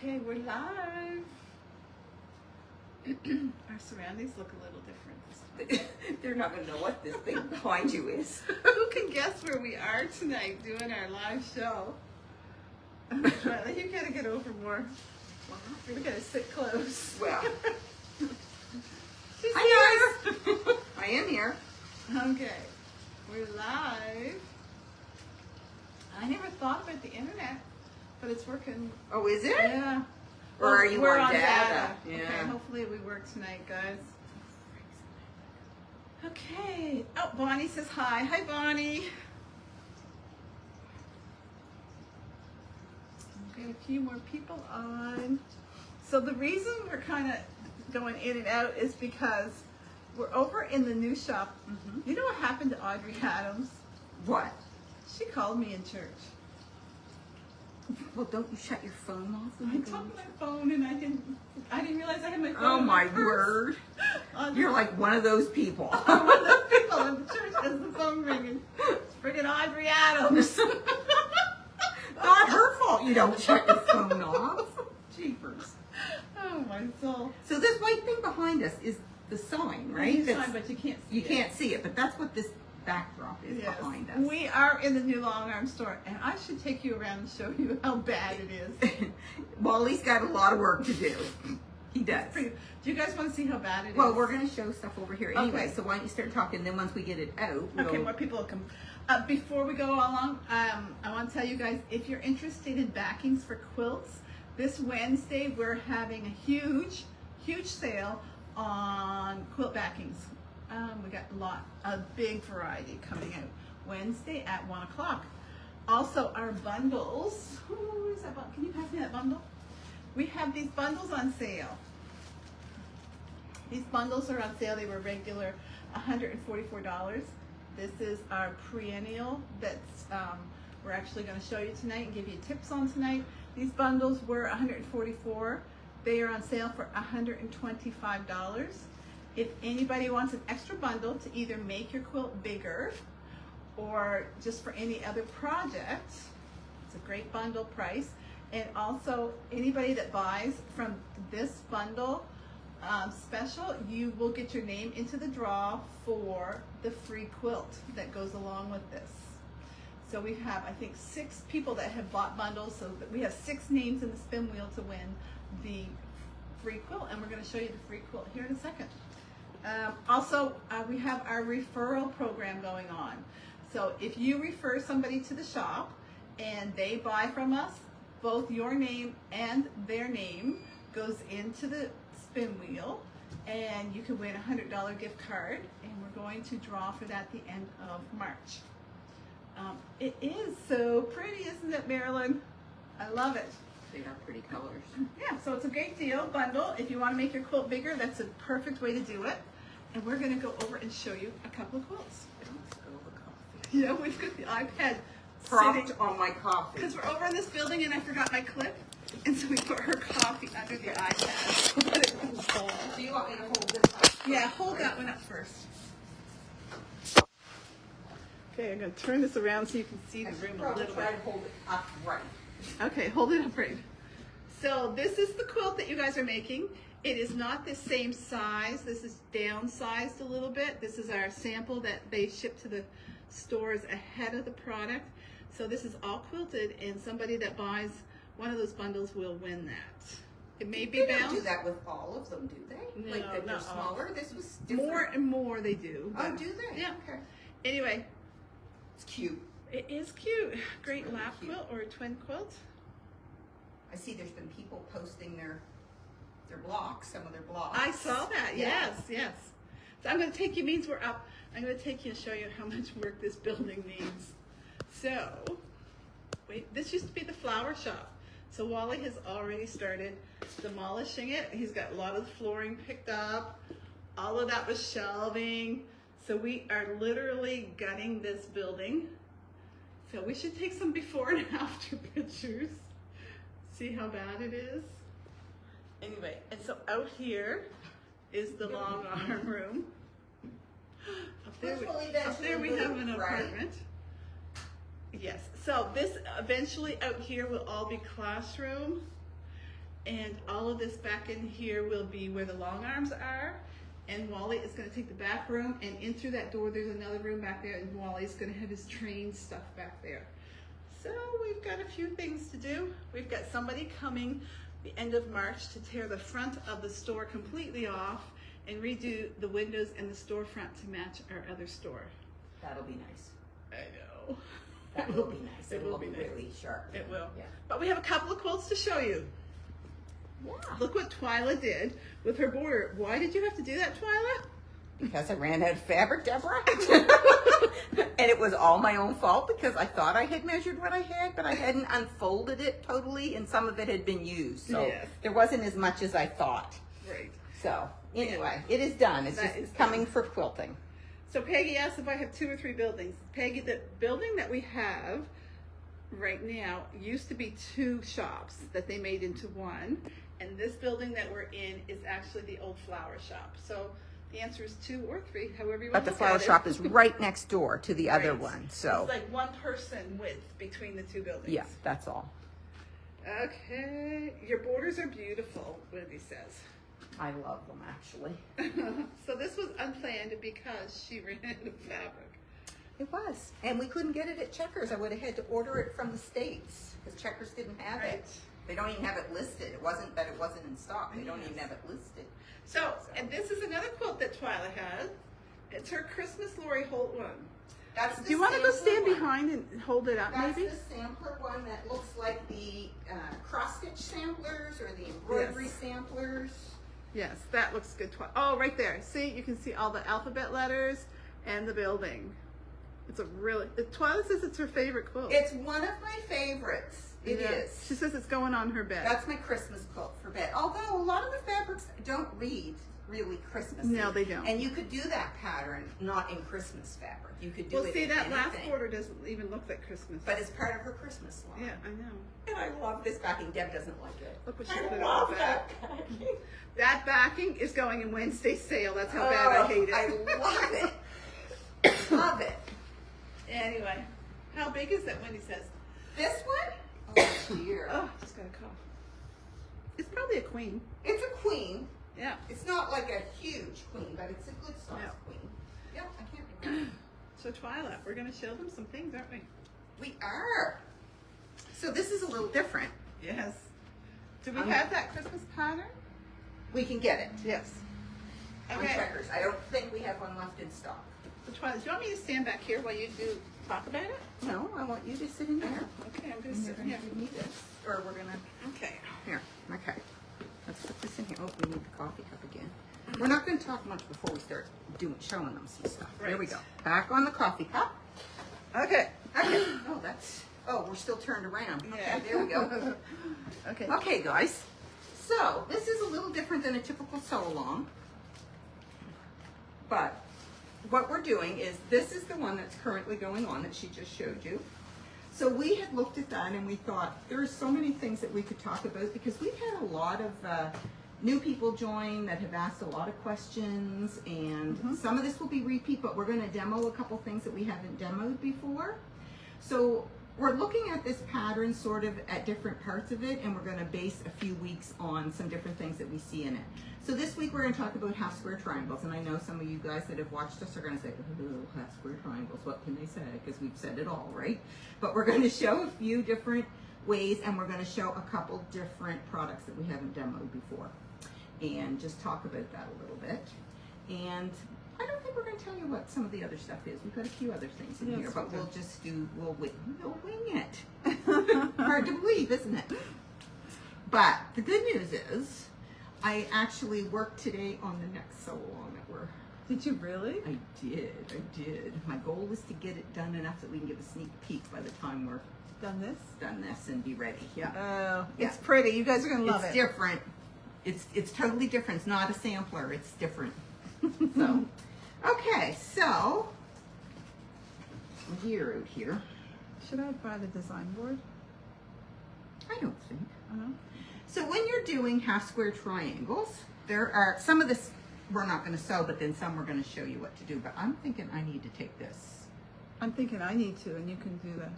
Okay, we're live. Our surroundings look a little different. They're not going to know what this thing behind you is. Who can guess where we are tonight doing our live show? Riley, you gotta get over more. We gotta sit close. Well, She's I am here. Okay, we're live. I never thought about the internet, but it's working. Oh, is it? Yeah. Or are you we're on on data? Okay, Yeah. hopefully we work tonight, guys. Okay. Oh, Bonnie says hi. Hi, Bonnie. Get a few more people on. So the reason we're kind of going in and out is because we're over in the new shop. Mm-hmm. You know what happened to Audrey Adams? What? She called me in church. Well, don't you shut your phone off? I took my phone and I didn't realize I had my phone. Oh in my purse. word! You're like one of those people. I'm one of those people in church has the phone ringing. It's friggin' Audrey Adams. Not her fault. You don't shut your phone off. Jeepers. Oh my soul. So this white thing behind us is the sign, right? It's That's- fine, but you can't see you it. can't see it, but that's what this backdrop is Yes. behind us. We are in the new long arm store, and I should take you around and show you how bad it is. Wally's got a lot of work to do. He does. Do you guys want to see how bad it is? Well, we're going to show stuff over here anyway, Okay. so why don't you start talking, then once we get it out, Okay, we'll... more people will come. Before we go along, I want to tell you guys, if you're interested in backings for quilts, this Wednesday we're having a huge sale on quilt backings. We got a big variety coming out Wednesday at 1 o'clock. Also, our bundles. Who is that? Can you pass me that bundle? We have these bundles on sale. These bundles are on sale. They were regular $144. This is our perennial that's we're actually going to show you tonight and give you tips on tonight. These bundles were $144. They are on sale for $125. If anybody wants an extra bundle to either make your quilt bigger or just for any other project, it's a great bundle price. And also, anybody that buys from this bundle special, you will get your name into the draw for the free quilt that goes along with this. So we have, I think, 6 people that have bought bundles, so that we have 6 names in the spin wheel to win the free quilt, and we're going to show you the free quilt here in a second. Also, we have our referral program going on. So if you refer somebody to the shop and they buy from us, both your name and their name goes into the spin wheel, and you can win a $100 gift card, and we're going to draw for that at the end of March. It is so pretty, isn't it, Marilyn? I love it. They are pretty colors. Yeah, so it's a great deal bundle. If you want to make your quilt bigger, that's a perfect way to do it. And we're going to go over and show you a couple of quilts. Yeah, we've got the iPad Propped sitting on my coffee. because we're over in this building and I forgot my clip, and so we put her coffee under the iPad. So that it wouldn't fall. Do you want me to hold this up? Yeah, hold that one up first. Okay, I'm going to turn this around so you can see the room a little Try bit. to hold it up right. Okay, hold it up right. So this is the quilt that you guys are making. It is not the same size. This is downsized a little bit. This is our sample that they ship to the stores ahead of the product. So this is all quilted, and somebody that buys one of those bundles will win that. It may be They don't bound. do that with all of them, do they? No, Like that they're not all. smaller? This was different. More and more they do. Oh, but- do they? Yeah. Okay. Anyway, It's cute. it is cute. Great really lap cute. quilt or a twin quilt. I see there's been people posting their blocks, some of their blocks. I saw that. Yeah. Yes. So I'm going to take you, means we're up. I'm going to take you and show you how much work this building needs. So, wait, this used to be the flower shop. So Wally has already started demolishing it. He's got a lot of the flooring picked up. All of that was shelving. So we are literally gutting this building. So we should take some before and after pictures. See how bad it is? Anyway, and so out here is the long arm room. Up there, Which will up eventually there we have an move, right? apartment. Yes, so this eventually out here will all be classroom. And all of this back in here will be where the long arms are. And Wally is going to take the back room, and in through that door there's another room back there, and Wally's going to have his train stuff back there. So we've got a few things to do. We've got somebody coming the end of March to tear the front of the store completely off and redo the windows and the storefront to match our other store. That'll be nice. I know. That will be nice. It will be nice. Really sharp. It will. Yeah. But we have a couple of quilts to show you. Yeah. Look what Twyla did with her border. Why did you have to do that, Twyla? Because I ran out of fabric, Deborah. And it was all my own fault because I thought I had measured what I had, but I hadn't unfolded it totally, and some of it had been used. So Yes. there wasn't as much as I thought. Right. So anyway, it is done. It's That just is coming for quilting. So Peggy asked if I have 2 or 3 buildings. Peggy, the building that we have right now used to be 2 shops that they made into one. And this building that we're in is actually the old flower shop. So the answer is 2 or 3, however you want But to the look flower at it. shop is right next door to the other Right. one. So It's like 1 person width between the 2 buildings. yeah, that's all. Okay, your borders are beautiful, Wendy says. I love them actually. So this was unplanned because she ran out of fabric. It was. And we couldn't get it at Checkers. I would have had to order it from the States because Checkers didn't have Right. it. They don't even have it listed. It wasn't that it wasn't in stock. They don't even have it listed. So, and this is another quilt that Twyla has. It's her Christmas Lori Holt one. That's the Do you want to go sampler stand one. behind and hold it up, That's maybe? the sampler one that looks like the cross-stitch samplers or the embroidery Yes. samplers. Yes, that looks good. Oh, right there. See, you can see all the alphabet letters and the building. It's a really, Twyla says it's her favorite quilt. It's one of my favorites. It is. She says it's going on her bed. That's my Christmas quilt for bed. Although a lot of the fabrics don't read really Christmassy. No, they don't. And you could do that pattern not in Christmas fabric. You could do Well, it see, in that last anything. border doesn't even look like Christmas. But it's part of her Christmas line. Yeah, I know. And I love this backing. Deb doesn't like it. Look what she I put on love the that back. backing. That backing is going in Wednesday's sale. That's how bad I hate it. I love it. Love it. Anyway, how big is that, Wendy says? This one? Oh dear. Oh, just got a cough. It's probably a queen. It's a queen. Yeah. It's not like a huge queen, but it's a good size Yeah. queen. Yep, I can't remember. So Twyla, we're going to show them some things, aren't we? We are. So this is a little different. Yes. Do we have that Christmas pattern? We can get it Yes. on Okay. Checkers. I don't think we have one left in stock. So Twyla, do you want me to stand back here while you do talk about it? No, I want you to sit in there. Okay, I'm going to And you're sit gonna here. give me this, or we're gonna Okay. here. Okay, let's put this in here. Oh, we need the coffee cup again. We're not going to talk much before we start showing them some stuff. There we Right. go. Back on the coffee cup. Okay. Okay. Oh, that's. Oh, we're still turned around. Okay, Yeah. there we go. Okay. Okay, guys. So this is a little different than a typical sew along, but what we're doing is this is the one that's currently going on that she just showed you. So we had looked at that and we thought there are so many things that we could talk about because we've had a lot of new people join that have asked a lot of questions, and some of this will be repeat, but we're going to demo a couple things that we haven't demoed before. So we're looking at this pattern sort of at different parts of it, and we're going to base a few weeks on some different things that we see in it. So this week we're going to talk about half square triangles, and I know some of you guys that have watched us are going to say, oh, half square triangles, what can they say? Because we've said it all, right? But we're going to show a few different ways, and we're going to show a couple different products that we haven't demoed before, and just talk about that a little bit. And I don't think we're going to tell you what some of the other stuff is. We've got a few other things in here, but we'll just do, we'll wing it. Hard to believe, isn't it? But the good news is, I actually worked today on the next sew along that we're. Did you really? I did. My goal is to get it done enough that we can give a sneak peek by the time we're Done this? done this and be ready. Yeah. Oh, Yeah. it's pretty. You guys are going to love It's it. different. It's totally different. It's not a sampler. It's different. So, okay. So, here. Should I buy the design board? I don't think. Uh-huh. So when you're doing half square triangles, there are some of this we're not going to sew, but then some we're going to show you what to do. But I'm thinking I need to take this. I'm thinking I need to, and you can do that.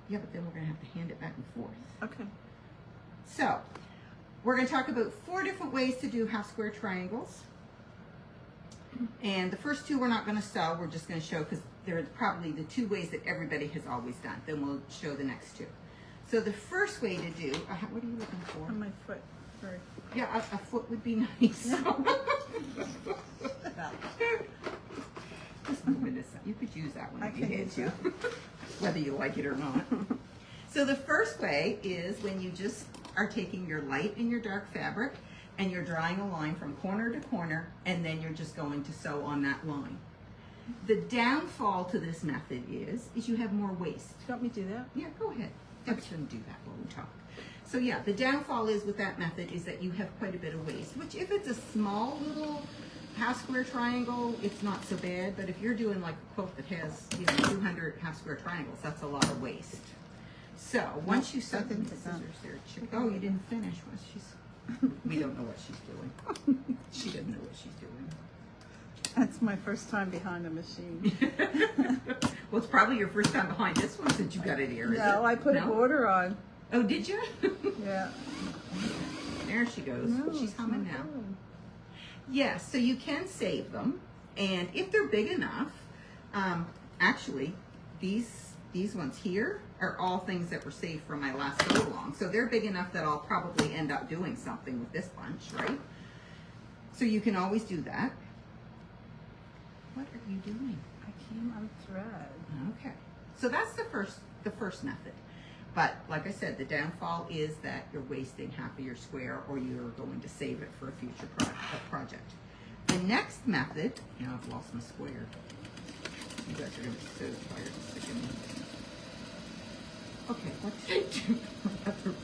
Yeah, but then we're going to have to hand it back and forth. Okay. So we're going to talk about 4 different ways to do half square triangles. And the first 2 we're not going to sew, we're just going to show because they're probably the 2 ways that everybody has always done. Then we'll show the next 2. So the first way to do, what are you looking for? On my foot. Sorry. Yeah, a foot would be nice. Just move it aside. You could use that one if you had to, whether you like it or not. So the first way is when you just are taking your light and your dark fabric and you're drawing a line from corner to corner, and then you're just going to sew on that line. The downfall to this method is you have more waste. Do you want me to do that? Yeah, go ahead. Deb's going to do that while we talk. So yeah, the downfall is with that method is that you have quite a bit of waste, which if it's a small little half square triangle, it's not so bad. But if you're doing like a quilt that has, 200 half square triangles, that's a lot of waste. So once you sew the scissors there, oh, you didn't finish. We don't know what she's doing. She doesn't know what she's doing. That's my first time behind a machine. Well, it's probably your first time behind this one since you got it here. No, I put a border on. Oh, did you? Yeah. There she goes. No, She's humming now. good. Yes, so you can save them, and if they're big enough, actually, these ones here are all things that were saved from my last sew along. So they're big enough that I'll probably end up doing something with this bunch, right? So you can always do that. What are you doing? I came on thread. Okay, so that's the first method. But like I said, the downfall is that you're wasting half of your square, or you're going to save it for a future project. The next method, now I've lost my square. You guys are going to be so tired of sticking me. Okay, what did I do?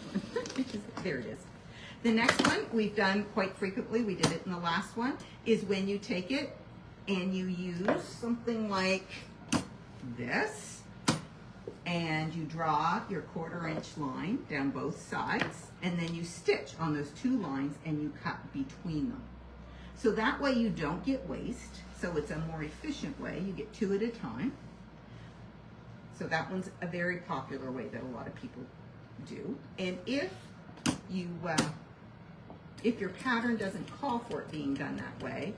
There it is. The next one we've done quite frequently, we did it in the last one, is when you take it and you use something like this, and you draw your 1/4 inch line down both sides, and then you stitch on those 2 lines and you cut between them. So that way you don't get waste, so it's a more efficient way. You get 2 at a time. So that one's a very popular way that a lot of people do. And if your pattern doesn't call for it being done that way,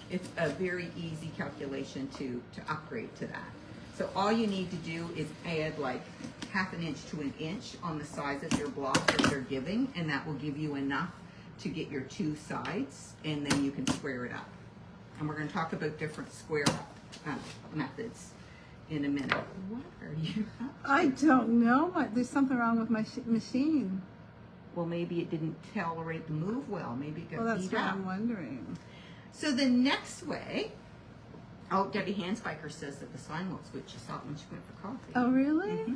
it's a very easy calculation to upgrade to that. So all you need to do is add like 1/2 inch to 1 inch on the size of your block that they're giving, and that will give you enough to get your 2 sides, and then you can square it up. And we're going to talk about different square methods in a minute. What are you up to? I don't know. There's something wrong with my machine. Well, maybe it didn't tolerate the move well. Maybe it got Well, that's beat what up. I'm wondering. So the next way, Debbie Handspiker says that the sign looks good. She saw it when she went for coffee. Oh, really? Mm-hmm.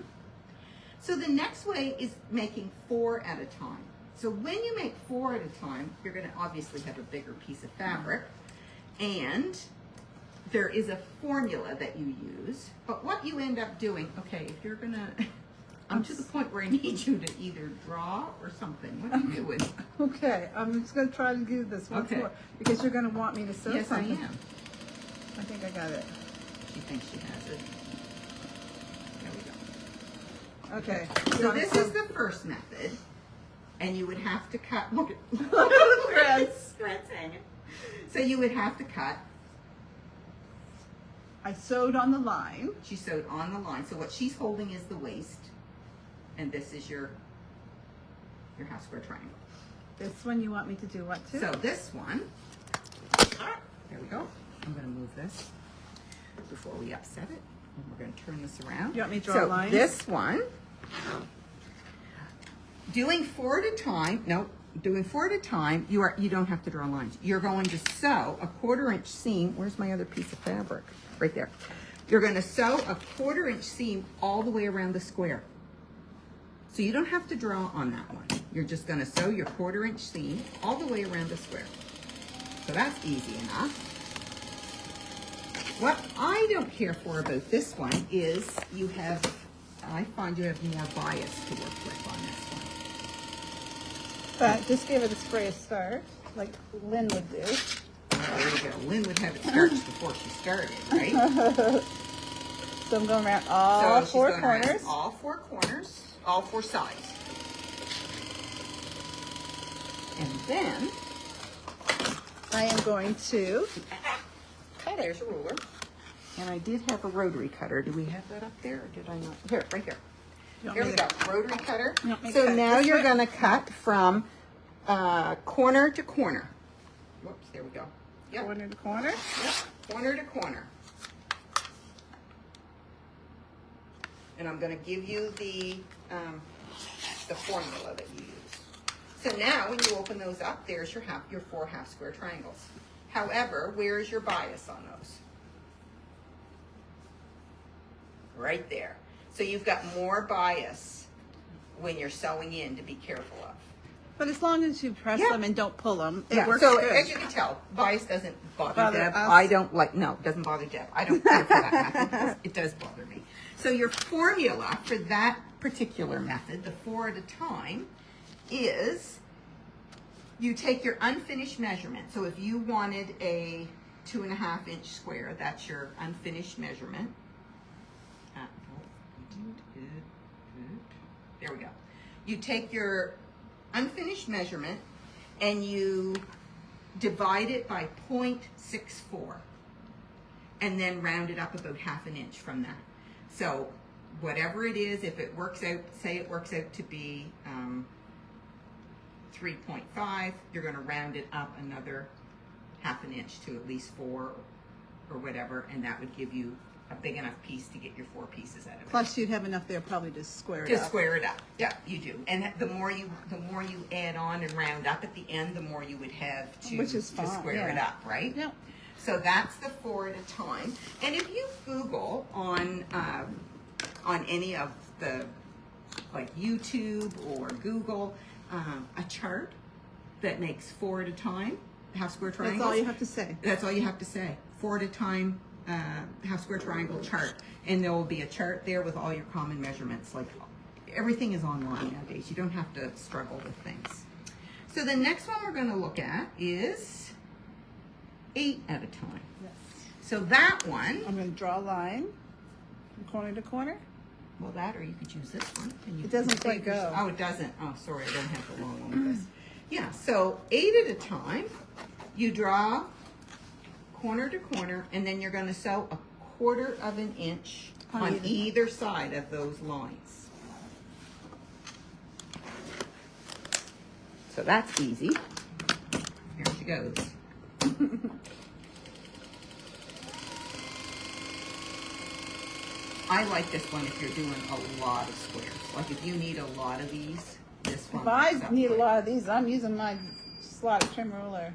So the next way is making 4 at a time. So when you make 4 at a time, you're going to obviously have a bigger piece of fabric, and there is a formula that you use. But what you end up doing, okay, if you're going to, I'm to the point where I need you to either draw or something. What are you doing? Okay, I'm just going to try to do this once more, because you're going to want me to sew Yes, something. I am. I think I got it. She thinks she has it. There we go. Okay. So this is the first method, and you would have to cut. Look at the threads. Threads hanging. So you would have to cut. I sewed on the line. She sewed on the line. So what she's holding is the waist, and this is your half square triangle. This one you want me to do what to? So this one. There we go. I'm going to move this before we upset it. And we're going to turn this around. You want me to draw a line? This one, doing 4 at a time, doing 4 at a time, you don't have to draw lines. You're going to sew a 1/4 inch seam. Where's my other piece of fabric? Right there. You're going to sew a 1/4 inch seam all the way around the square. So you don't have to draw on that one. You're just going to sew your 1/4 inch seam all the way around the square. So that's easy enough. What I don't care for about this one is I find you have more bias to work with on this one. But just give it a spray of starch, like Lynn would do. There you go. Lynn would have it starched before she started, right? So I'm going around all 4 corners. All 4 corners, all 4 sides. And then I am going to, there's a ruler. And I did have a rotary cutter. Do we have that up there or did I not? Here, right here. Here we go, rotary cutter. So now you're going to cut from corner to corner. Whoops, there we go. Yep. corner to corner. Yep, corner to corner. And I'm going to give you the formula that you use. So now when you open those up, there's your 4 half square triangles. However, where is your bias on those? Right there. So you've got more bias when you're sewing in to be careful of. But as long as you press Yeah. them and don't pull them, it Yeah, works so good. as you can tell, bias doesn't bother Deb. us. I don't like, no, it doesn't bother Deb. I don't care for that method. It does bother me. So your formula for that particular method, the 4 at a time, is you take your unfinished measurement. So if you wanted a 2.5 inch square, that's your unfinished measurement. There we go. You take your unfinished measurement and you divide it by 0.64 and then round it up about 1/2 inch from that. So whatever it is, if it works out, say it works out to be 3.5, you're going to round it up another 1/2 inch to at least 4 or whatever, and that would give you a big enough piece to get your 4 pieces out of it. Plus, you'd have enough there probably to square it To up. square it up, yeah, you do. And the more you add on and round up at the end, the more you would have to, Which is to fine, square it yeah. up, right? Yeah. So that's the 4 at a time. And if you Google on any of the, like YouTube or Google, a chart that makes 4 at a time, half square triangles. That's all you have to say. That's all you have to say. 4 at a time, half square triangle chart. And there will be a chart there with all your common measurements. Like everything is online nowadays. You don't have to struggle with things. So the next one we're going to look at is 8 at a time. Yes. So that one, I'm going to draw a line from corner to corner. well, that or you could use this one. And you It doesn't can quite take your- go. Oh, it doesn't. Oh, sorry, I don't have the long one with this. Yeah, so 8 at a time, you draw corner to corner, and then you're going to sew a 1/4 of an inch on either side of those lines. So that's easy. Here she goes. I like this one if you're doing a lot of squares. Like if you need a lot of these, this one If I works out need a good. lot of these, I'm using my slotted trim ruler.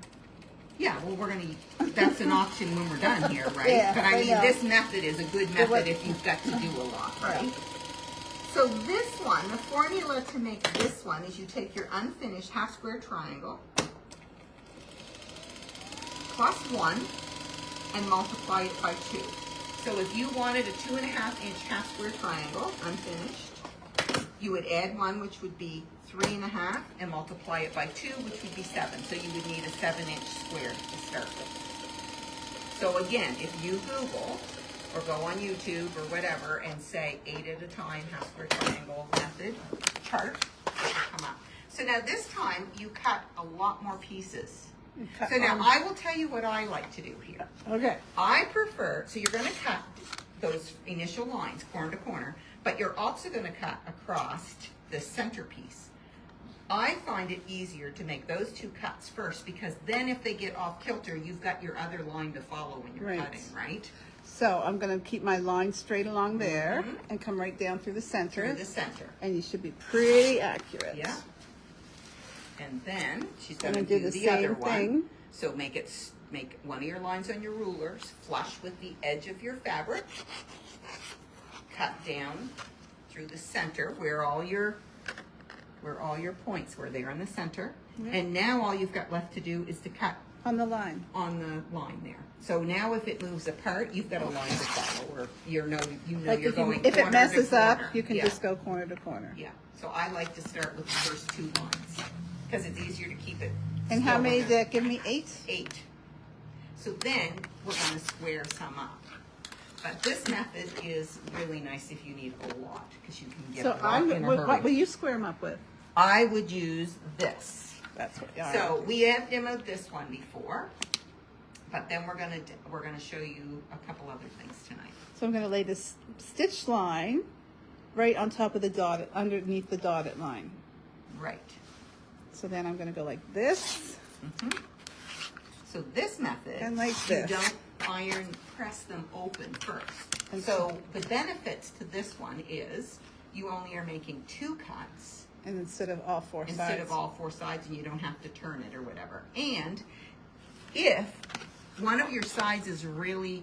Yeah, well, that's an option when we're done here, right? Yeah, but I I mean, know. this method is a good method if you've got to do a lot, right? So this one, the formula to make this one is you take your unfinished half square triangle plus 1 and multiply it by 2. So if you wanted a 2.5 inch half square triangle, unfinished, you would add 1, which would be 3.5, and multiply it by 2, which would be 7. So you would need a 7-inch square to start with. So again, if you Google or go on YouTube or whatever and say 8 at a time half square triangle method chart, it will come up. So now this time you cut a lot more pieces. So now I will tell you what I like to do here. Okay. I prefer, so you're going to cut those initial lines corner to corner, but you're also going to cut across the center piece. I find it easier to make those 2 cuts first because then if they get off kilter, you've got your other line to follow when you're Right. cutting, right? So I'm going to keep my line straight along there and come right down through the center. Through the center. And you should be pretty accurate. Yeah. And then she's going Gonna to do the the other same thing. one. So make one of your lines on your rulers flush with the edge of your fabric. Cut down through the center where all your points were there in the center. Yeah. And now all you've got left to do is to cut On the line. on the line there. So now if it moves apart, you've got a line to follow, or you know Like you're going if it corner messes to up, corner. you can Yeah. just go corner to corner. Yeah, so I like to start with the first 2 lines because it's easier to keep it. And how still many on did that give me? 8? 8. So then we're going to square some up. But this method is really nice if you need a lot because you can get So a lot in a hurry. what will you square them up with? I would use this. That's what. Yeah. So we have demoed this one before, but then we're gonna show you a couple other things tonight. So I'm going to lay this stitch line right on top of the dotted, underneath the dotted line. Right. So then I'm going to go like this. So this method, And like you this. don't iron press them open first. And so the benefits to this one is you only are making 2 cuts And instead of all 4 sides. instead of all 4 sides, and you don't have to turn it or whatever. And if one of your sides is really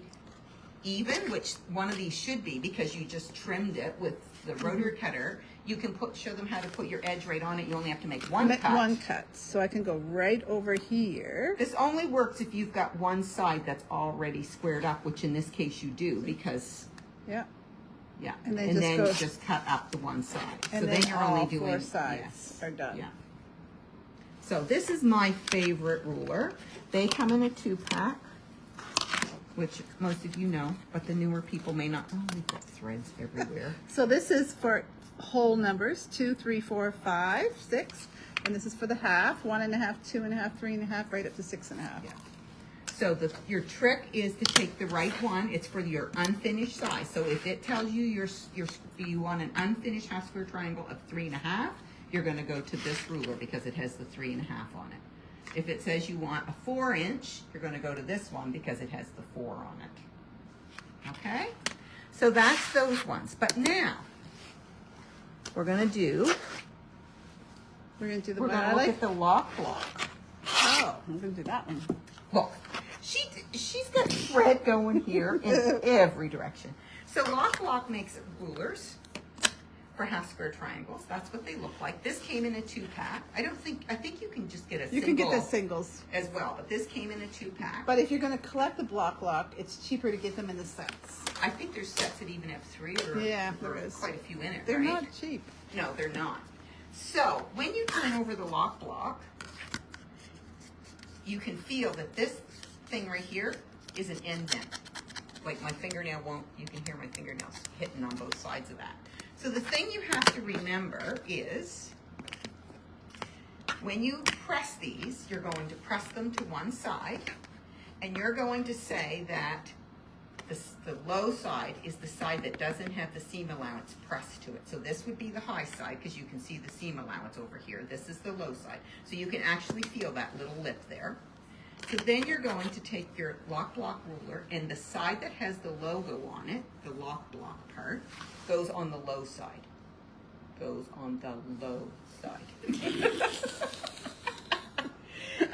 even, which one of these should be because you just trimmed it with the rotary cutter, you can show them how to put your edge right on it. You only have to make 1 cut. 1 cut. So I can go right over here. This only works if you've got one side that's already squared up, which in this case you do, because Yeah. yeah, And and then then just just cut up the one side. And so then you're all only doing 4 sides yes, are done. Yeah. So this is my favorite ruler. They come in a 2-pack, which most of you know, but the newer people may not. Oh, we've got threads everywhere. So this is for whole numbers, 2, 3, 4, 5, 6. And this is for the half, 1 1/2, 2 1/2, 3 1/2, right up to 6 1/2. Yeah. So your trick is to take the right one. It's for your unfinished size. So if it tells you you want an unfinished half square triangle of 3 1/2, you're going to go to this ruler because it has the 3 1/2 on it. If it says you want a 4-inch, you're going to go to this one because it has the 4 on it. Okay? So that's those ones. But now we're going to do. We're going to do the We're one going I to look like. at the lock block. Oh, I'm going to do that one. Look, she's got thread going here in every direction. So Lock Block makes rulers for half square triangles. That's what they look like. This came in a 2-pack. I think you can just get a You single can get the singles. as well, but this came in a 2-pack. But if you're going to collect the block lock, it's cheaper to get them in the sets. I think there's sets that even have 3 or, Yeah, or there is. quite a few in it, They're right? not cheap. No, they're not. So when you turn over the lock block, you can feel that this thing right here is an indent. Like my fingernail won't, you can hear my fingernails hitting on both sides of that. So the thing you have to remember is when you press these, you're going to press them to one side, and you're going to say that the low side is the side that doesn't have the seam allowance pressed to it. So this would be the high side because you can see the seam allowance over here. This is the low side. So you can actually feel that little lip there. So then you're going to take your lock block ruler, and the side that has the logo on it, the lock block part, goes on the low side. Goes on the low side.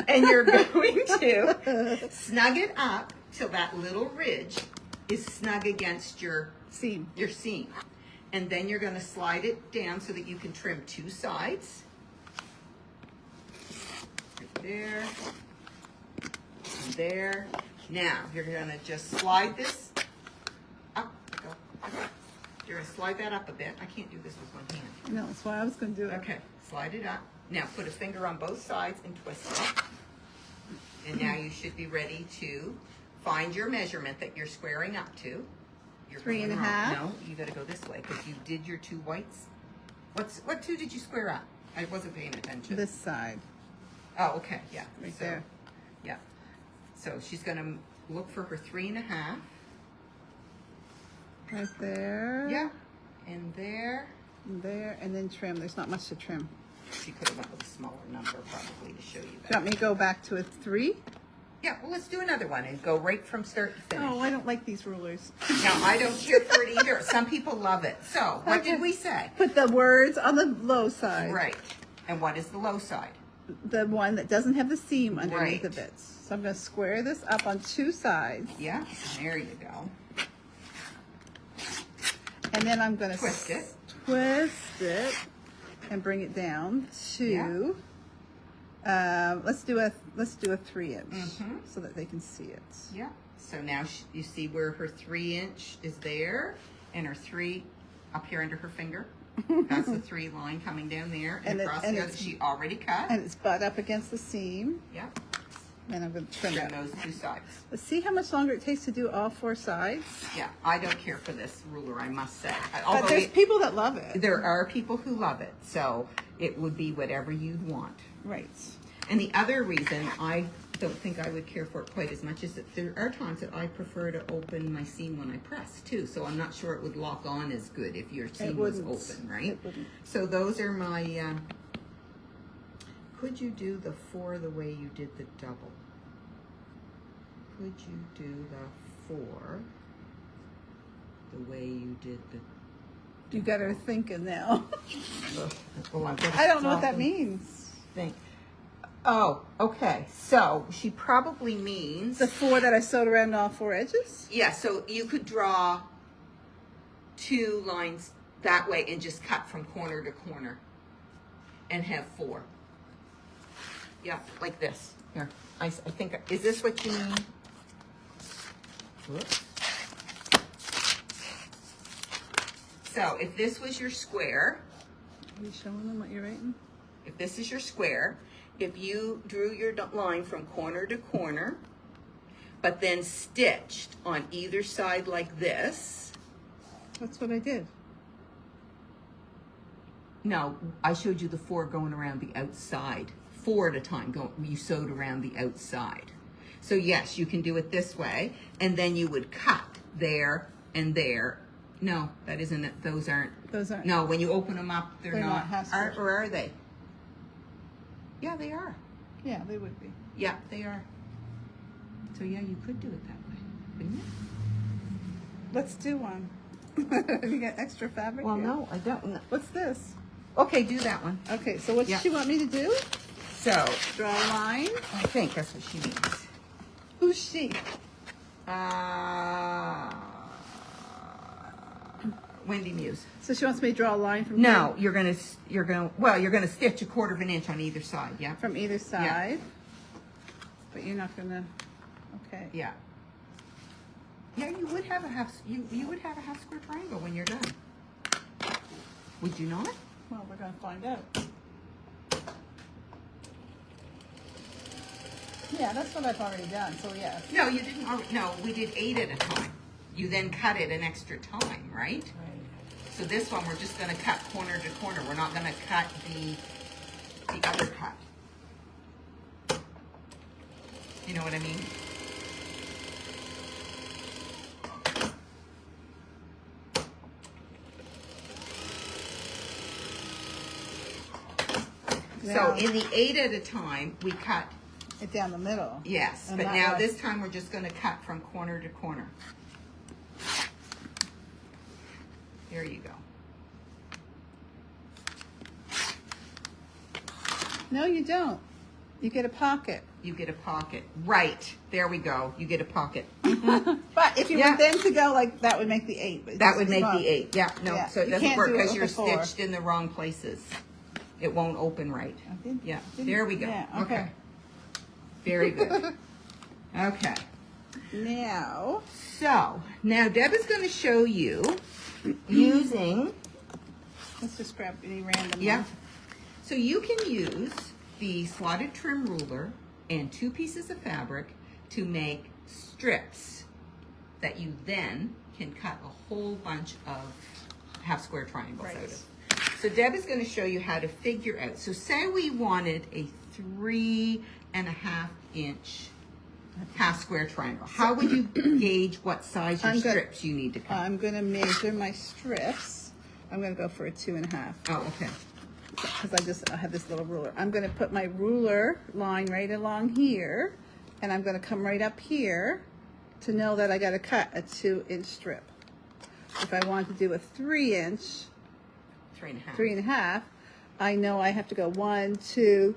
And you're going to snug it up till that little ridge is snug against your Seam. seam. And then you're going to slide it down so that you can trim 2 sides. Right there. And there. Now, you're going to just slide this up. You're going to slide that up a bit. I can't do this with one hand. No, that's why I was going to do it. Okay, slide it up. Now, put a finger on both sides and twist it. And now you should be ready to find your measurement that you're squaring up to. You're 3 going 1/2. wrong. No, you got to go this way because you did your 2 whites. What 2 did you square up? I wasn't paying attention. This side. Oh, okay, yeah. Right so, there. Yeah. So she's going to look for her 3 1/2. Right there. Yeah. And there. And there. And then trim. There's not much to trim. She could have went with a smaller number probably to show you Do you that. want me to go back to a 3? Yeah, well, let's do another one and go right from start to finish. Oh, I don't like these rulers. No, I don't care for it either. Some people love it. So, what did we say? Put the words on the low side. Right. And what is the low side? The one that doesn't have the seam underneath Right. of it. So I'm going to square this up on 2 sides. Yeah, there you go. And then I'm going to Twist it. twist it and bring it down to let's do a 3-inch Mhm. so that they can see it. Yeah. So now you see where her 3-inch is there and her 3 up here under her finger. That's the 3 line coming down there and across the other. She already cut. And it's butt up against the seam. Yeah. And I'm going to trim Trim it. those 2 sides. Let's see how much longer it takes to do all 4 sides. Yeah, I don't care for this ruler, I must say. But Although there's people that love it. there are people who love it, so it would be whatever you'd want. Right. And the other reason I don't think I would care for it quite as much is that there are times that I prefer to open my seam when I press too. So I'm not sure it would lock on as good if your seam was open, right? It wouldn't. So those are my, could you do the 4 the way you did the double? Could you do the 4 the way you did the You got her thinking now. Well, I don't know what that means. Think. Oh, okay. So she probably means The 4 that I sewed around all 4 edges? yeah. So you could draw 2 lines that way and just cut from corner to corner, and have 4. Yeah, like this. Here, I think. Is this what you mean? Whoops. So if this was your square. Are you showing them what you're writing? If this is your square, if you drew your line from corner to corner, but then stitched on either side like this. That's what I did. No, I showed you the 4 going around the outside. 4 at a time, you sewed around the outside. So yes, you can do it this way, and then you would cut there and there. No, that isn't it. Those aren't. No, when you open them up, they're not. Or are they? Yeah, they are. Yeah, they would be. Yeah, they are. So yeah, you could do it that way, couldn't you? Let's do one. You got extra fabric Well, here? no, I don't. No. What's this? Okay, do that one. Okay, so what does she want me to do? So, Draw a line. I think that's what she means. Who's she? Wendy Muse. So she wants me to draw a line from No, here? you're gonna stitch 1/4 of an inch on either side, yeah? From either side. But you're not gonna, okay. Yeah. Yeah, you would have a you would have a half square triangle when you're done. Would you not? Well, we're gonna find out. Yeah, that's what I've already done, so yeah. No, you didn't already, no, we did 8 at a time. You then cut it an extra time, right? Right. So this one, we're just gonna cut corner to corner. We're not gonna cut the other cut. You know what I mean? Now, So in the 8 at a time, we cut, it down the middle. yes, And but not now like- this time we're just gonna cut from corner to corner. There you go. No, you don't. You get a pocket. You get a pocket. Right. There we go. You get a pocket. But if you Yeah. want them to go like that, would make the 8. But That would make well, the 8. Yeah, no, Yeah, so it you doesn't can't work do it because with you're the 4. stitched in the wrong places. It won't open right. I did- Yeah, didn't- there we go. yeah, Okay. okay. Very good. Okay. Now, So, now Deb is going to show you using, let's just grab any random yeah. one. So you can use the slotted trim ruler and 2 pieces of fabric to make strips that you then can cut a whole bunch of half square triangles Right. out of. So Deb is going to show you how to figure out. So say we wanted a 3.5 inch half square triangle. How would you gauge what size your strips you need to cut? I'm going to measure my strips. I'm going to go for a 2.5. Oh, okay. Because I have this little ruler. I'm going to put my ruler line right along here, and I'm going to come right up here to know that I got to cut a 2-inch strip. If I want to do a 3-inch, 3.5. 3.5, I know I have to go 1, 2,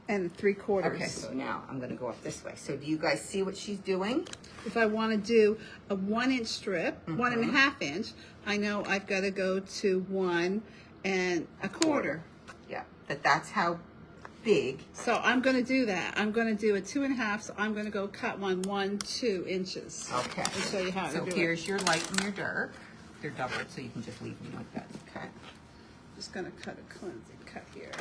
and 3/4. Okay, so now I'm going to go up this way. So do you guys see what she's doing? If I want to do a 1-inch strip, 1.5 inch, I know I've got to go to 1 1/4. Yeah, that's how big. So I'm going to do that. I'm going to do a 2.5, so I'm going to go cut 1 2 inches. Okay. I'll show you how to So do here's your light and your dark. They're doubled, so you can just leave them like that. Okay. Just going to cut a cleansing cut here.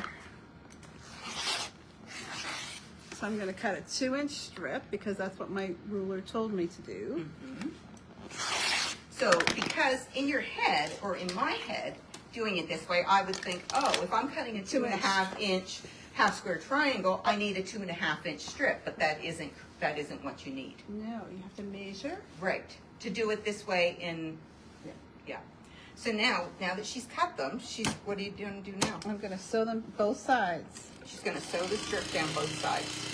So I'm going to cut a 2-inch strip because that's what my ruler told me to do. So because in your head, or in my head, doing it this way, I would think, oh, if I'm cutting a 2.5 inch half square triangle, I need a 2.5 inch strip, but that isn't what you need. No, you have to measure. Right. To do it this way yeah. So now that she's cut them, what are you going to do now? I'm going to sew them both sides. She's going to sew the strip down both sides.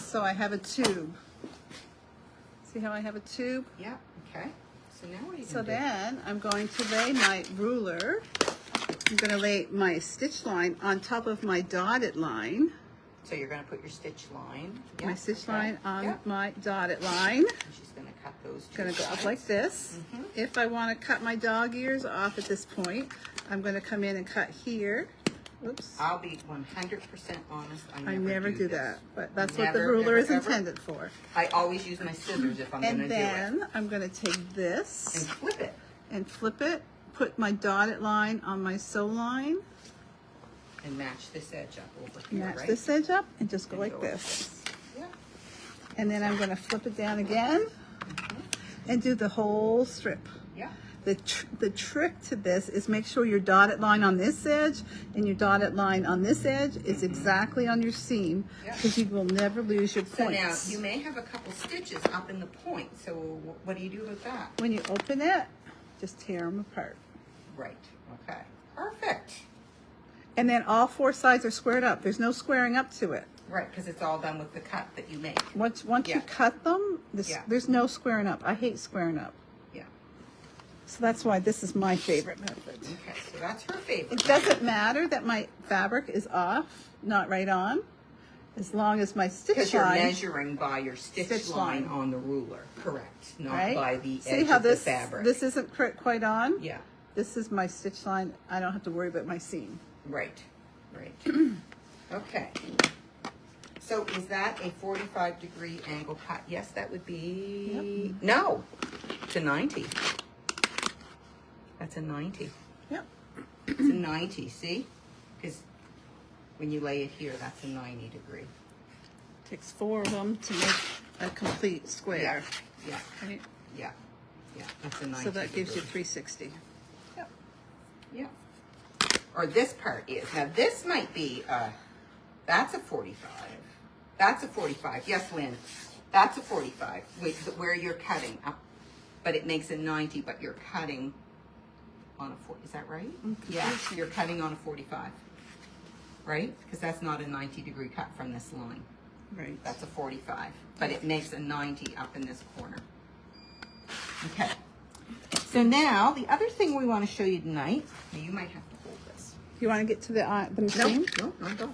So I have a tube. See how I have a tube? Yeah, okay. So now what are you So going to do? then I'm going to lay my ruler. I'm going to lay my stitch line on top of my dotted line. So you're going to put your stitch line. My stitch line on Yeah. my dotted line. And she's going to cut those two Going to go up sides. like this. If I want to cut my dog ears off at this point, I'm going to come in and cut here. Oops. I'll be 100% honest. I never do this. that, but that's what the Never, ruler ever, is ever. intended for. I always use my scissors if I'm going to And do it. then I'm going to take this And flip it. and flip it, put my dotted line on my sew line, And match this edge up over here, match right? this edge up, and just go And like go like this. Yeah. And then I'm going to flip it down again and do the whole strip. Yeah. The trick to this is make sure your dotted line on this edge and your dotted line on this edge is exactly on your seam, Yeah. because you will never lose your So now points. you may have a couple stitches up in the point. So what do you do with that? When you open it, just tear them apart. Right. Okay. Perfect. And then all four sides are squared up. There's no squaring up to it. Right, because it's all done with the cut that you make. Once Yeah. you cut them, Yeah. there's no squaring up. I hate squaring up. Yeah. So that's why this is my favorite method. Okay, so that's her favorite. It doesn't matter that my fabric is off, not right on, as long as my stitch Because you're line, measuring by your stitch line on the ruler. Correct. Not right? by the See edge how of the this fabric. this isn't quite on? Yeah. This is my stitch line. I don't have to worry about my seam. Right. Right. Okay. So is that a 45-degree angle cut? Yes, that would be... No. It's a 90. That's a 90. Yep. It's a 90, see? Because when you lay it here, that's a 90 degree. Takes four of them to make a complete square. Yeah. Right? Yeah. Yeah. That's a 90 So that gives you degree. 360. Yep. Yeah. Or this part is. Now this might be, that's a 45. That's a 45. Yes, Lynn. That's a 45. Wait, where you're cutting up. But it makes a 90, but you're cutting on a 40. Is that right? Yeah, you're cutting on a 45. Right? Because that's not a 90-degree cut from this line. Right. That's a 45. But it makes a 90 up in this corner. Okay. So now, the other thing we want to show you tonight, now you might have to hold this. You want to get to the machine? No, don't.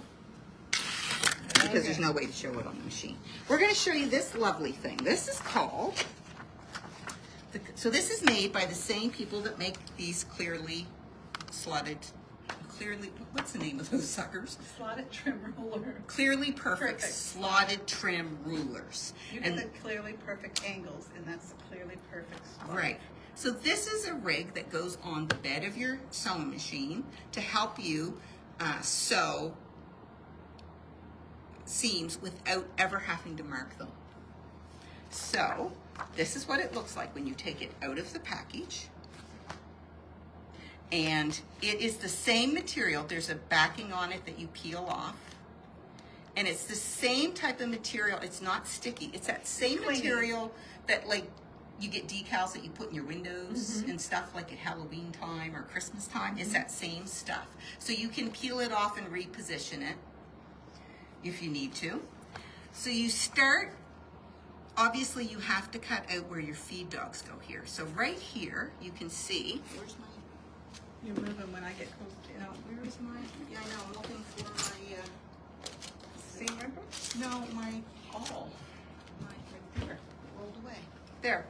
Because there's no way to show it on the machine. We're going to show you this lovely thing. This is called, so this is made by the same people that make these clearly, what's the name of those suckers? Slotted trim ruler. Clearly perfect, Perfect. slotted trim rulers. You get the clearly perfect angles, and that's the clearly perfect slot. Right. So this is a rig that goes on the bed of your sewing machine to help you sew seams without ever having to mark them. So this is what it looks like when you take it out of the package. And it is the same material. There's a backing on it that you peel off. And it's the same type of material. It's not sticky. It's that same material that, like, you get decals that you put in your windows and stuff, like at Halloween time or Christmas time. It's that same stuff. So you can peel it off and reposition it if you need to. So you start, obviously you have to cut out where your feed dogs go here. So right here, you can see, where's my, You're moving when I get close to it. where is my, yeah, I know, I'm looking for my, Seam ripper? no, my awl. Right there, rolled away. There.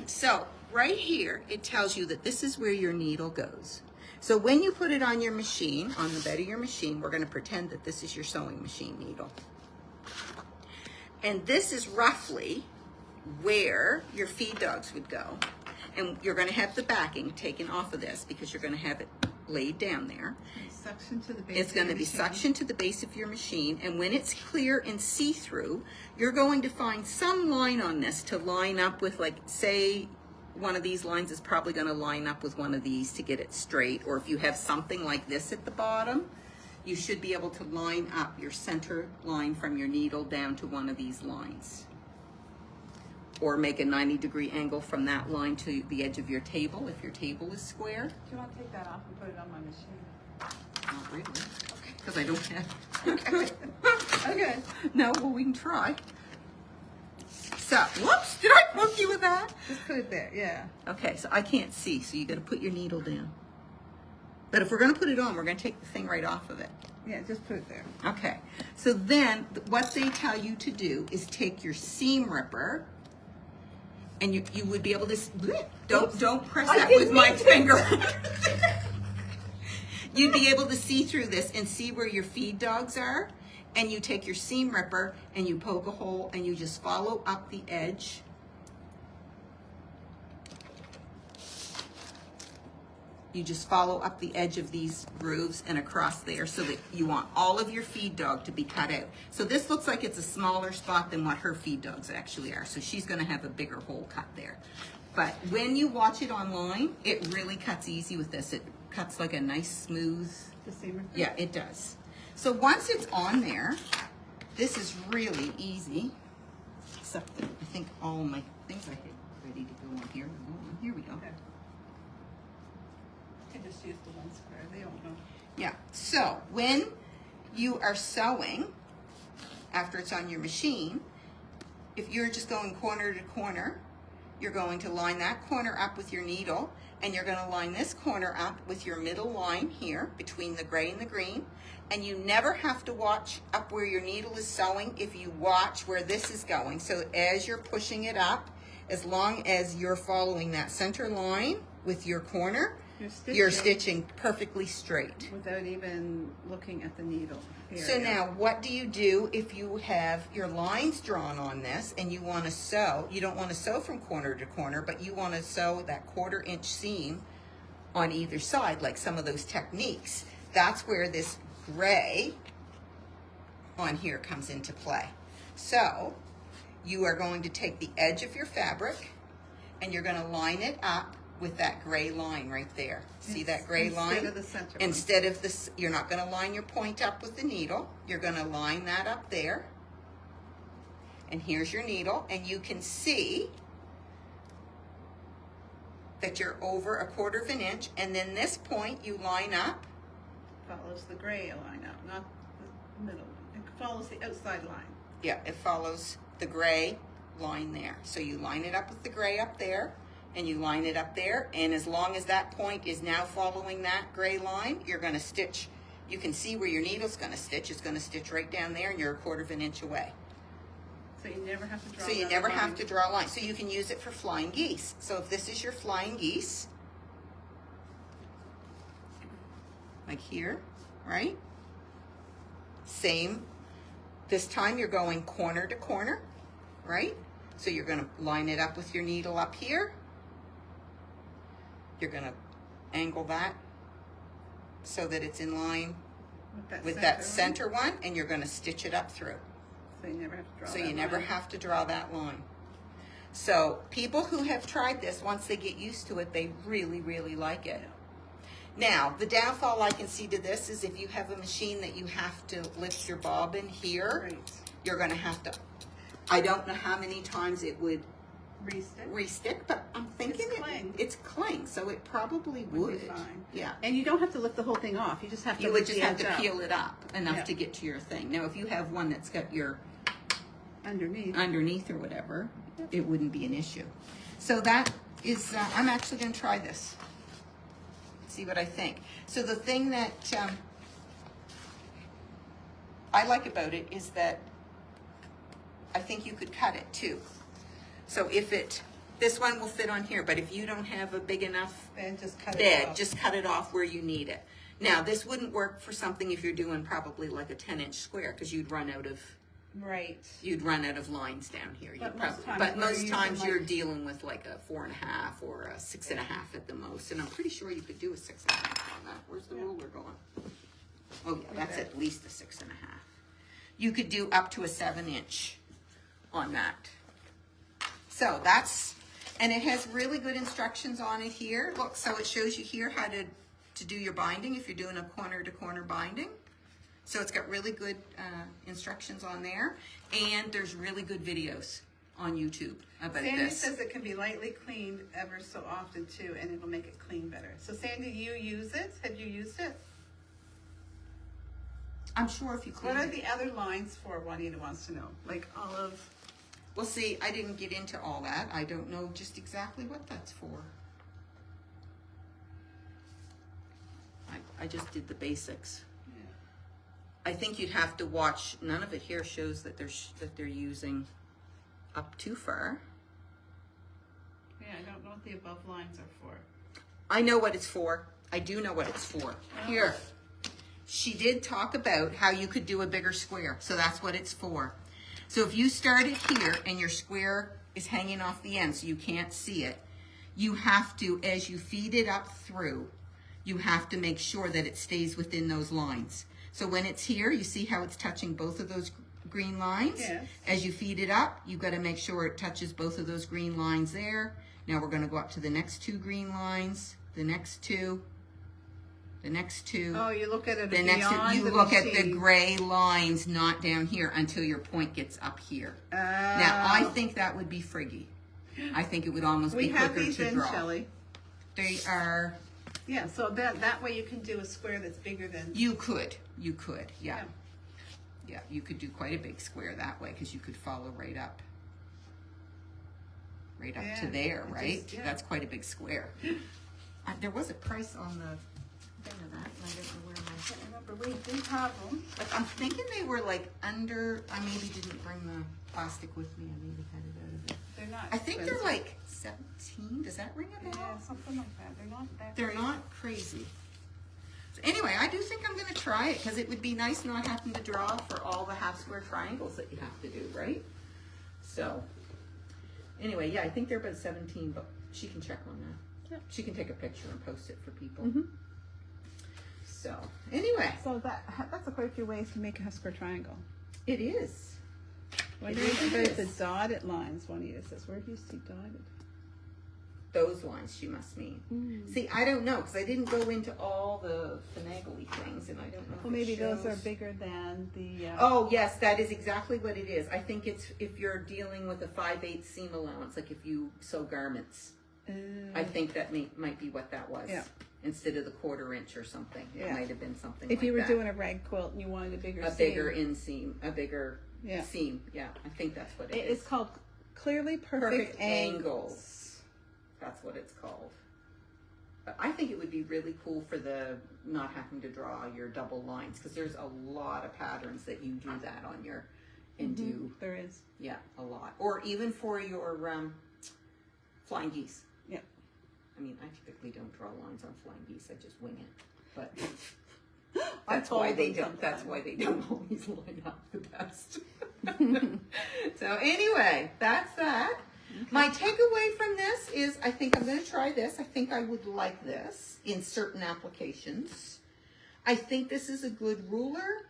So right here, it tells you that this is where your needle goes. So when you put it on your machine, on the bed of your machine, we're going to pretend that this is your sewing machine needle. And this is roughly where your feed dogs would go. And you're going to have the backing taken off of this because you're going to have it laid down there. Suction to the base. It's going to be suctioned to the base of your machine, and when it's clear and see-through, you're going to find some line on this to line up with, like, say, one of these lines is probably going to line up with one of these to get it straight, or if you have something like this at the bottom, you should be able to line up your center line from your needle down to one of these lines. Or make a 90-degree angle from that line to the edge of your table if your table is square. Do you want to take that off and put it on my machine? Not really. Okay. Because I don't have. Okay. Okay. No, well, we can try. So, whoops, did I poke you with that? Just put it there, yeah. Okay, so I can't see, so you got to put your needle down. But if we're going to put it on, we're going to take the thing right off of it. Yeah, just put it there. Okay, so then what they tell you to do is take your seam ripper, and you would be able to, don't press that with my finger. You'd be able to see through this and see where your feed dogs are, and you take your seam ripper and you poke a hole and you just follow up the edge. You just follow up the edge of these grooves and across there, so that you want all of your feed dog to be cut out. So this looks like it's a smaller spot than what her feed dogs actually are. So she's going to have a bigger hole cut there. But when you watch it online, it really cuts easy with this. It cuts like a nice smooth. The seam ripper? Yeah, it does. So once it's on there, this is really easy. Except that I think all my things I had ready to go on here. Here we go. Okay. I just use the one square. They don't know. Yeah, so when you are sewing, after it's on your machine, if you're just going corner to corner, you're going to line that corner up with your needle, and you're going to line this corner up with your middle line here between the gray and the green. And you never have to watch up where your needle is sewing if you watch where this is going. So as you're pushing it up, as long as you're following that center line with your corner, you're stitching perfectly straight. Without even looking at the needle. Here So now what do you do if you have your lines drawn on this and you want to sew? You don't want to sew from corner to corner, but you want to sew that 1/4 inch seam on either side, like some of those techniques. That's where this gray on here comes into play. So you are going to take the edge of your fabric and you're going to line it up with that gray line right there. See that gray line? Instead of the center one. Instead of this, you're not going to line your point up with the needle. You're going to line that up there. And here's your needle, and you can see that you're over 1/4 inch, and then this point you line up. Follows the gray line up, not the middle one. It follows the outside line. Yeah, it follows the gray line there. So you line it up with the gray up there, and you line it up there, and as long as that point is now following that gray line, you're going to stitch. You can see where your needle's going to stitch. It's going to stitch right down there, and you're 1/4 inch away. So you never have to draw. So you never have to draw a line. So you can use it for flying geese. So if this is your flying geese, like here, right? Same. This time you're going corner to corner, right? So you're going to line it up with your needle up here. You're going to angle that so that it's in line with that center one, and you're going to stitch it up through. So you never have to draw. So you never have to draw that line. So people who have tried this, once they get used to it, they really, really like it. Now, the downfall I can see to this is if you have a machine that you have to lift your bobbin here, Right. you're going to have to, I don't know how many times it would Re-stick. but I'm thinking It's cling. it's cling, so it probably would. Be fine. Yeah. And you don't have to lift the whole thing off. You just have to. You would lift just the have edge to up. peel it up enough Yeah. to get to your thing. Now, if you have one that's got your underneath or whatever, it wouldn't be an issue. So that is, I'm actually going to try this. See what I think. So the thing that I like about it is that I think you could cut it too. So if this one will fit on here, but if you don't have a big enough and just cut it bed, off. just cut it off where you need it. Now, this wouldn't work for something if you're doing probably like a 10-inch square, because you'd run out of Right. you'd run out of lines down here. But most times but we're most using, times like- you're dealing with like a 4.5 or a 6.5 at the most. And I'm pretty sure you could do a 6.5 on that. Where's the ruler going? Oh yeah, that's at least a 6.5. You could do up to a 7-inch on that. So that's, and it has really good instructions on it here. Look, so it shows you here how to do your binding if you're doing a corner to corner binding. So it's got really good instructions on there, and there's really good videos on YouTube about Sandy this. says it can be lightly cleaned ever so often too, and it'll make it clean better. So Sandy, you use it? Have you used it? I'm sure if you clean What are it. the other lines for? Juanita wants to know. Like olive. Well, see, I didn't get into all that. I don't know just exactly what that's for. I just did the basics. Yeah. I think you'd have to watch. None of it here shows that they're using up too far. Yeah, I don't know what the above lines are for. I know what it's for. I do know what it's for. Here, she did talk about how you could do a bigger square, so that's what it's for. So if you start it here and your square is hanging off the end so you can't see it, you have to, as you feed it up through, you have to make sure that it stays within those lines. So when it's here, you see how it's touching both of those green lines? Yes. As you feed it up, you've got to make sure it touches both of those green lines there. Now we're going to go up to the next 2 green lines, the next 2, the next 2. Oh, you look at it The next beyond you the look at the machine. gray lines, not down here, until your point gets up here. Now, I think that would be friggy. I think it would almost we be have quicker these to in, draw. Shelley. They are. Yeah, so that way you can do a square that's bigger than. You could, yeah. Yeah. Yeah, you could do quite a big square that way because you could follow right up to Yeah, there, it right? just- yeah. That's quite a big square. There was a price on the thing of that, and I don't know where my. I can't remember. We do have them. Like, I'm thinking they were like under. I maybe didn't bring the plastic with me. I maybe had it out of it. They're not. I think they're expensive. like 17. Does that ring a bell? Yeah, something like that. They're not that. They're crazy. not crazy. So anyway, I do think I'm going to try it because it would be nice not having to draw for all the half square triangles that you have to do, right? So anyway, yeah, I think they're about 17, but she can check on that. Yep. She can take a picture and post it for people. Mhm. So anyway, So that's quite a few ways to make a square triangle. it is. Wondering It really about the is. dotted lines. Juanita says, where do you see dotted? Those lines she must mean. See, I don't know because I didn't go into all the finagly things, and I don't know. Well, if it maybe those are shows. bigger than the. Oh yes, that is exactly what it is. I think it's if you're dealing with a 5/8 seam allowance, like if you sew garments. I think that might be what that was. Yeah. Instead of the 1/4 inch or something, it Yeah. might have been something. If like you were that. doing a rag quilt and you wanted a bigger a seam. bigger inseam, a bigger Yeah. seam. Yeah, I think that's what it It's is. called clearly perfect angles. That's what it's called. But I think it would be really cool for the not having to draw your double lines because there's a lot of patterns that you do that on your and do. There is. Yeah, a lot. Or even for your flying geese. Yeah. I mean, I typically don't draw lines on flying geese. I just wing it. But I that's why told they them don't. That's why sometimes. they don't always line up the best. So anyway, that's that. My takeaway from this is I think I'm going to try this. I think I would like this in certain applications. I think this is a good ruler,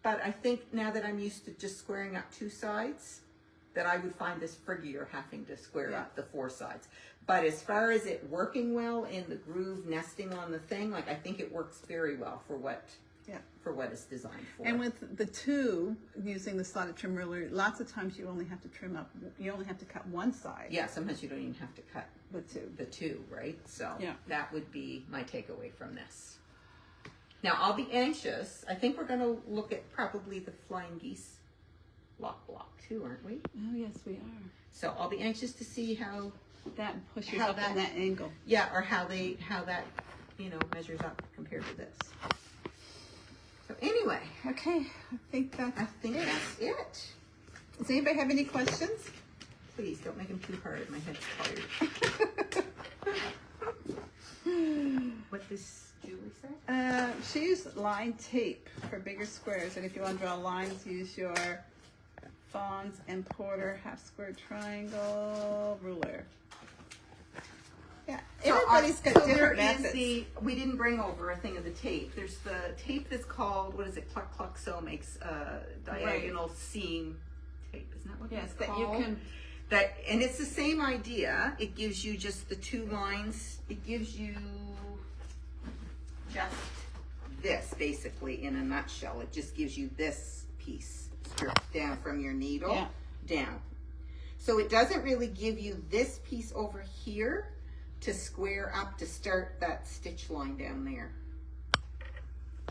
but I think now that I'm used to just squaring up 2 sides, that I would find this friggier having to square up the 4 sides. But as far as it working well in the groove, nesting on the thing, like I think it works very well for what it's designed for. And with the 2, using the slotted trim ruler, lots of times you only have to trim up, you only have to cut one side. Yeah, sometimes you don't even have to cut With 2. the 2, right? So Yeah. that would be my takeaway from this. Now I'll be anxious. I think we're going to look at probably the flying geese block too, aren't we? Oh, yes, we are. So I'll be anxious to see how That pushes How up that- on that angle. or how that measures up compared to this. So anyway, Okay, I think that's I think that's it. Does anybody have any questions? Please don't make them too hard. My head's tired. What does Julie say? She used line tape for bigger squares, and if you want to draw lines, use your Fons and Porter half square triangle ruler. Yeah, everybody's got different methods. We didn't bring over a thing of the tape. There's the tape that's called, what is it, Cluck Cluck Sew makes diagonal seam tape. Isn't that what Yes, that's that called? you can. And it's the same idea. It gives you just the 2 lines. It gives you just this, basically, in a nutshell. It just gives you this piece stripped down from your needle down. So it doesn't really give you this piece over here to square up to start that stitch line down there.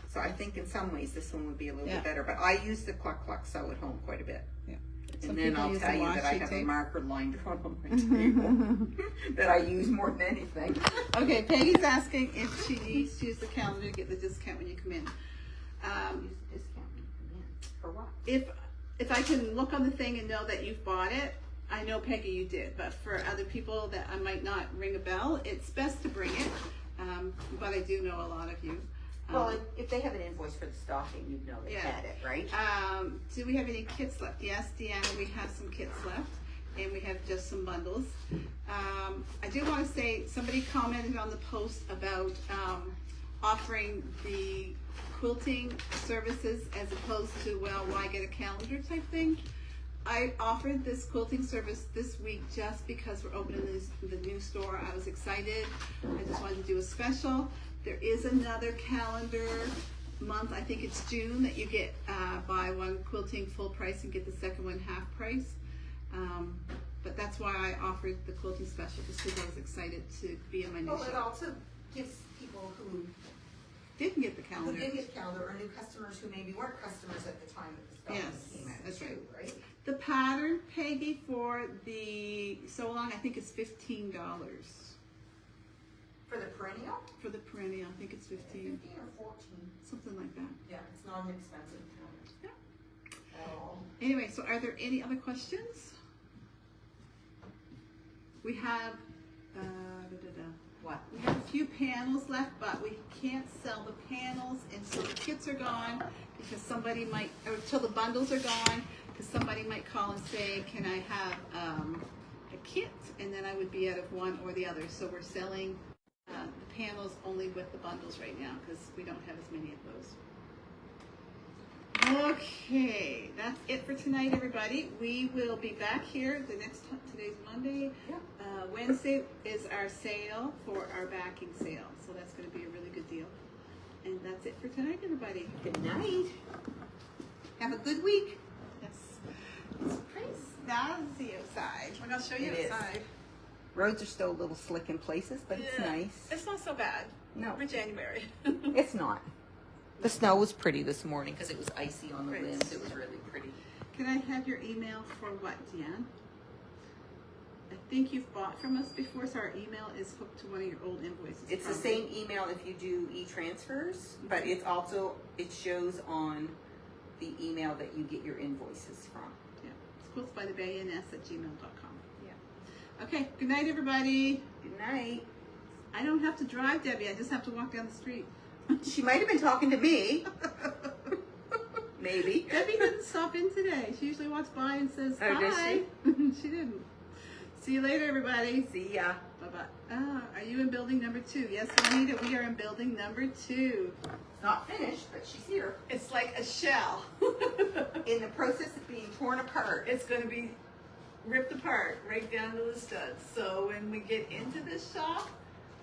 So I think in some ways this one would be a little bit better, but I use the Cluck Cluck Sew at home quite a bit. Yeah. And then I'll tell you that I have a marker line drawn on my table that I use more than anything. Okay, Peggy's asking if she needs to use the calendar to get the discount when you come in. Use the discount when you come in. For what? If I can look on the thing and know that you've bought it, I know, Peggy, you did, but for other people that I might not ring a bell, it's best to bring it, but I do know a lot of you. Well, if they have an invoice for the stocking, you'd know they had it, right? Do we have any kits left? Yes, Deanna, we have some kits left, and we have just some bundles. I do want to say, somebody commented on the post about offering the quilting services as opposed to, well, why get a calendar type thing. I offered this quilting service this week just because we're opening the new store. I was excited. I just wanted to do a special. There is another calendar month, I think it's June, that you get buy one quilting full price and get the second one half price. But that's why I offered the quilting special, just because I was excited to be in my new Well, it shop. also gives people who Didn't get the calendar. did get the calendar, or new customers who maybe weren't customers at the time that the stocking came out. That's too, right? The pattern, Peggy, for the sew along, I think it's $15. For the perennial? For the perennial, I think it's 15. 15 or 14. Something like that. Yeah, it's not an expensive pattern. Yeah. At all. Anyway, so are there any other questions? We have, What? we have a few panels left, but we can't sell the panels until the kits are gone, because somebody might, or until the bundles are gone, because somebody might call and say, can I have a kit? And then I would be out of one or the other. So we're selling the panels only with the bundles right now, because we don't have as many of those. Okay, that's it for tonight, everybody. We will be back here the next time. Today's Monday. Yeah. Wednesday is our sale for our backing sale, so that's going to be a really good deal. And that's it for tonight, everybody. Good night. Have a good week. Yes. It's pretty snazzy outside. I'm going to show you It is. outside. Roads are still a little slick in places, but it's nice. It's not so bad. No. For January. It's not. The snow was pretty this morning because it was icy on the Right. limbs. It was really pretty. Can I have your email for what, Deanne? I think you've bought from us before, so our email is hooked to one of your old invoices. It's the same email if you do e-transfers, but it's also, it shows on the email that you get your invoices from. Yeah. It's quiltsbythebans@gmail.com. Yeah. Okay. Good night, everybody. Good night. I don't have to drive, Debbie. I just have to walk down the street. She might have been talking to me. Maybe. Debbie didn't stop in today. She usually walks by and says Oh, hi. does she? She didn't. See you later, everybody. See ya. Bye-bye. Are you in building number 2? Yes, Juanita, we are in building number 2. Not finished, but she's here. It's like a shell. In the process of being torn apart. It's going to be ripped apart right down to the studs. So when we get into this shop,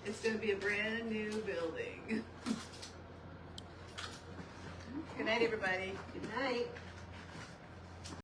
it's going to be a brand new building. Good night, everybody. Good night.